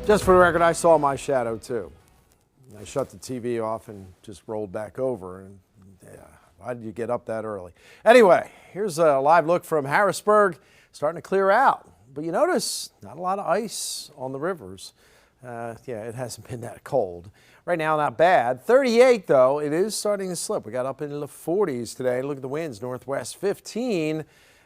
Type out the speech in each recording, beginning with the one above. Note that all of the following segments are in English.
Just for the record, I saw my shadow too. I shut the TV off and just rolled back over. And yeah, why did you get up that early? Anyway, here's a live look from Harrisburg. Starting to clear out, but you notice not a lot of ice on the rivers. Yeah, it hasn't been that cold. Right now, not bad. 38 though, it is starting to slip. We got up into the 40s today. Look at the winds, northwest 15,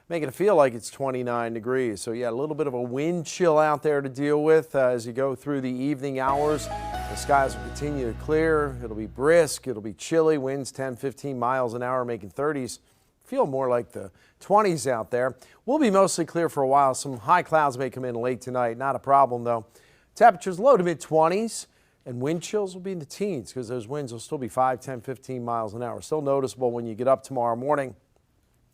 making it feel like it's 29 degrees. So yeah, a little bit of a wind chill out there to deal with as you go through the evening hours. The skies will continue to clear. It'll be brisk. It'll be chilly. Winds 10, 15 miles an hour, making 30s. Feel more like the 20s out there. We'll be mostly clear for a while. Some high clouds may come in late tonight. Not a problem though. Temperatures low to mid 20s and wind chills will be in the teens because those winds will still be 5, 10, 15 miles an hour. Still noticeable when you get up tomorrow morning.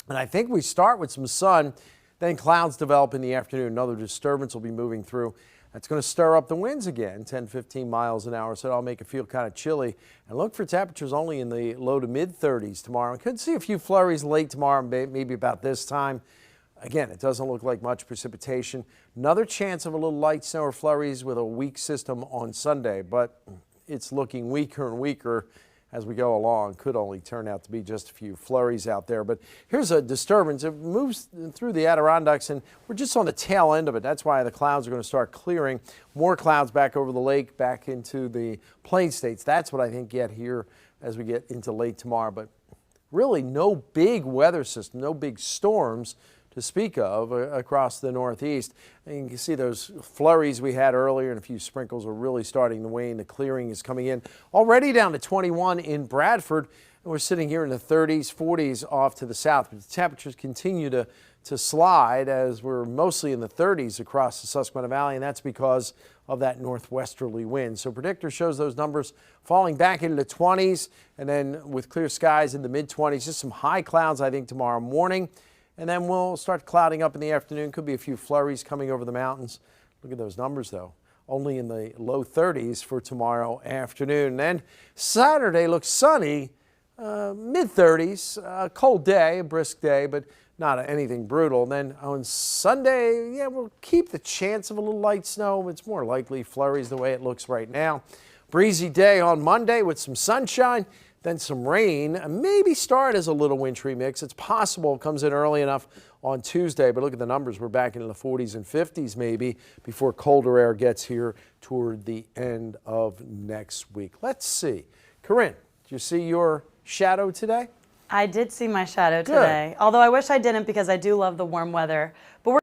And I think we start with some sun, then clouds develop in the afternoon. Another disturbance will be moving through. That's going to stir up the winds again, 10, 15 miles an hour, so that'll make it feel kind of chilly. And look for temperatures only in the low to mid 30s tomorrow. I could see a few flurries late tomorrow, maybe about this time. Again, it doesn't look like much precipitation. Another chance of a little light snow or flurries with a weak system on Sunday, but it's looking weaker and weaker as we go along. Could only turn out to be just a few flurries out there. But here's a disturbance. It moves through the Adirondacks, and we're just on the tail end of it. That's why the clouds are going to start clearing. More clouds back over the lake, back into the plain states. That's what I think get here as we get into late tomorrow. But really no big weather system, no big storms to speak of across the Northeast. And you can see those flurries we had earlier and a few sprinkles are really starting to wane. The clearing is coming in already down to 21 in Bradford. And we're sitting here in the 30s, 40s off to the south. But the temperatures continue to slide as we're mostly in the 30s across the Susquehanna Valley. And that's because of that northwesterly wind. So predictor shows those numbers falling back into the 20s and then with clear skies in the mid 20s. Just some high clouds, I think, tomorrow morning. And then we'll start clouding up in the afternoon. Could be a few flurries coming over the mountains. Look at those numbers, though. Only in the low 30s for tomorrow afternoon. And then Saturday looks sunny, mid 30s. A cold day, a brisk day, but not anything brutal. And then on Sunday, yeah, we'll keep the chance of a little light snow. It's more likely flurries the way it looks right now. Breezy day on Monday with some sunshine. Then some rain, maybe start as a little wintry mix. It's possible it comes in early enough on Tuesday, but look at the numbers. We're back into the 40s and 50s maybe before colder air gets here toward the end of next week. Let's see. Corinne, did you see your shadow today? I did see my shadow today, although I wish I didn't because I do love the warm weather. But we're